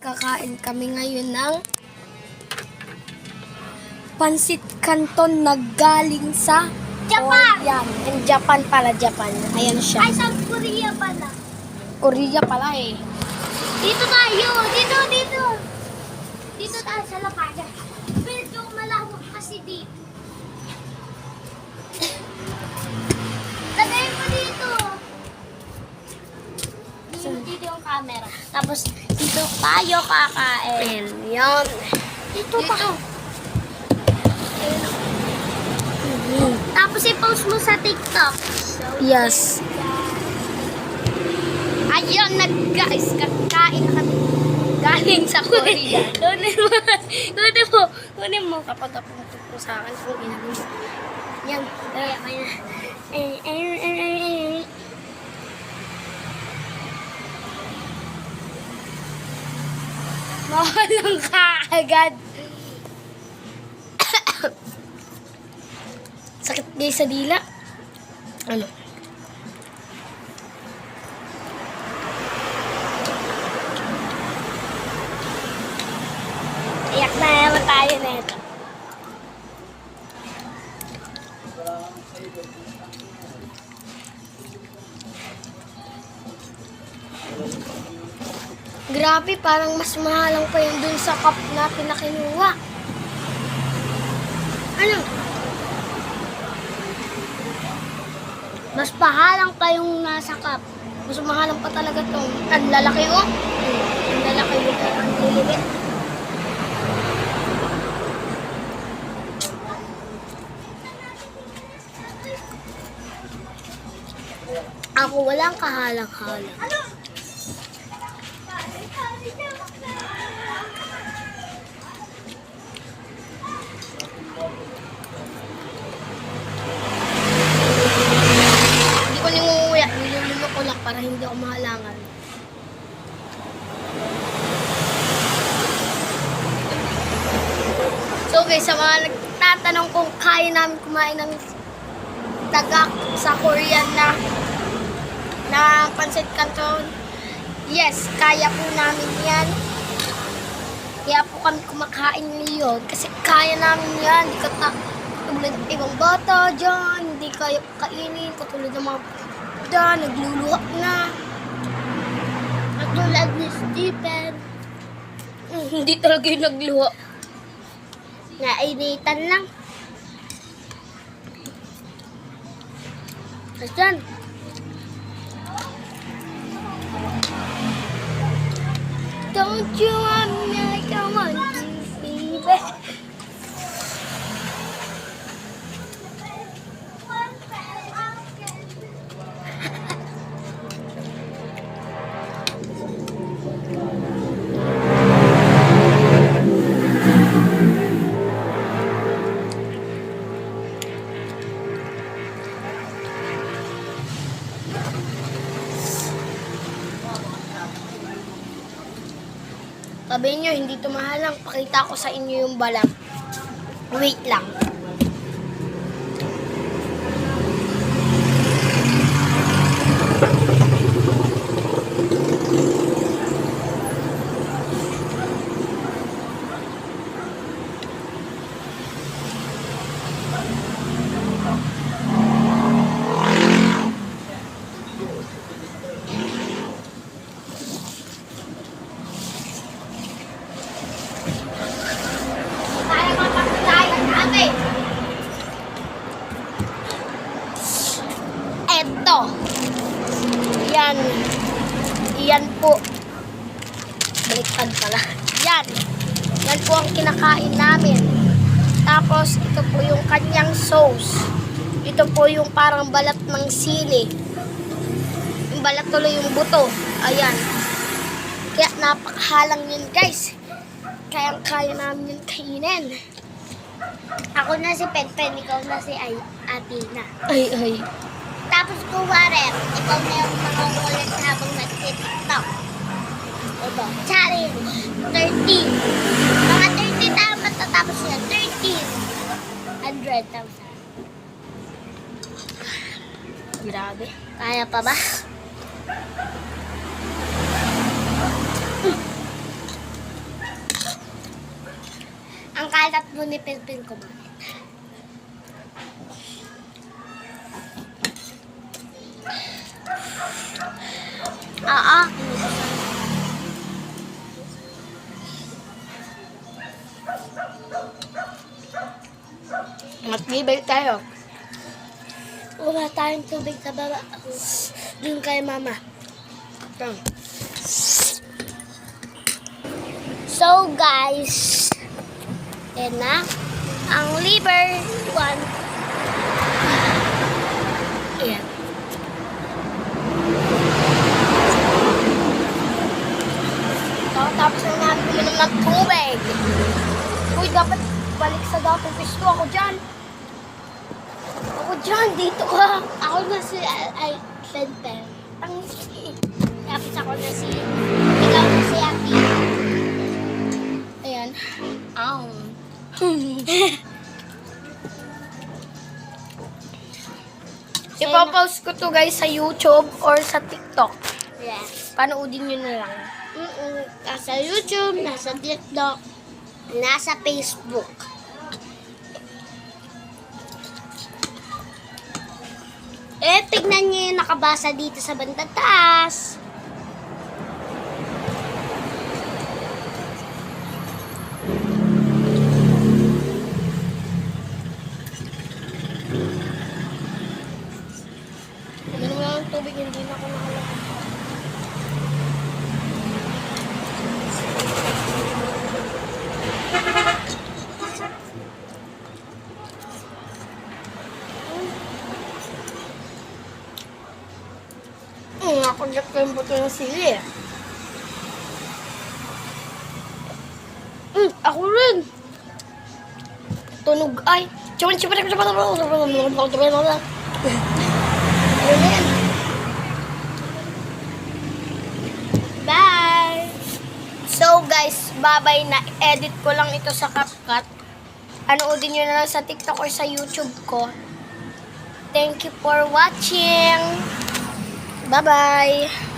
kakain kami ngayon ng pansit canton na galing sa Japan! Yan, in Japan pala, Japan. Ayan siya. Ay, sa Korea pala. Korea pala eh. Dito tayo! Dito! Dito tayo sa lapagan. Medyo malawak kasi dito. Lagay mo dito. Dito yung camera. Tapos, dito tayo kakain. Yan. Dito pa. Tapos i-post mo sa TikTok. Yes. Ayun na guys, kakain na kami. Galing sa Korea. Kunin mo. Kapag napuntok po sa akin, kung ginagawa. Yan. Kaya kaya. Mawalang ka agad. Sakit guys sa dila. Ano? Iyak na naman tayo na ito. Grabe, parang mas mahalang pa yun dun sa cup natin na kinuha. Ano? Mas pahalang pa yung nasa cup. Mas mahalang pa talaga to. Ang lalaki oh. Ang lalaki yung ang liliit. Ako walang kahalang-halang. Hindi ko ningunguya. Nilululo ko lang para hindi ako mahalangan. So guys, sa mga nagtatanong kung kaya namin kumain ng tagak sa Korean na pansit canton, yes, kaya po namin yan. Kaya po kami kumakain ngayon kasi kaya namin yan. Hindi katulad ng ibang bata dyan, hindi kaya kainin katulad ng mga bata, nagluluha na. Katulad ni Stephen. Hindi talaga yung nagluha. Nainitan lang. Asan? Don't you want me like I want you, baby? Sabi niyo, hindi ito mahalang. Pakita ko sa inyo yung balat. Wait lang. Kaya mapaglayan natin. Eto. Yan. Yan po. Baliktad pala. Yan. Yan po ang kinakain namin. Tapos, ito po yung kanyang sauce. Ito po yung parang balat ng sili. Yung balat tuloy yung buto. Ayan. Kaya napakahalang yun guys. Kaya namin yun kainin. Ako na si Penpen, ikaw na si Atina. Ay. Tapos kuwari, ikaw na yung mangungulit habang nag-tiktok. Ito. Challenge, 13. Mga 30 tayo matatapos yan. 100,000. Grabe. Kaya pa ba? kalat mo ni Pilpil kumain. Ah, Matibay tayo. wala tayong tubig sa baba. Dun kay mama. Ito. So guys, yan na ang liver one. Ayan. Tapos na namin uminom ng tubig. Uy, dapat balik sa dating pisto. Ako dyan. Ako dyan, dito ka. Ako na si Center. Ang Tapos ako na si ikaw na si Aki. ayan. Ow. Ipapost ko to guys sa YouTube or sa TikTok. Yes. Panoodin nyo na lang. Nasa YouTube, nasa TikTok, nasa Facebook. Tignan niyo yung nakabasa dito sa bandang taas. Uminom lang ng tubig, hindi na ako nakalakad. Nakagat ko yung buto ng sili. Ako rin. Tunog ay. Ayun na yan. Bye! So guys, bye-bye na. Edit ko lang ito sa CapCut. Anoodin nyo na lang sa TikTok or sa YouTube ko. Thank you for watching. Bye-bye.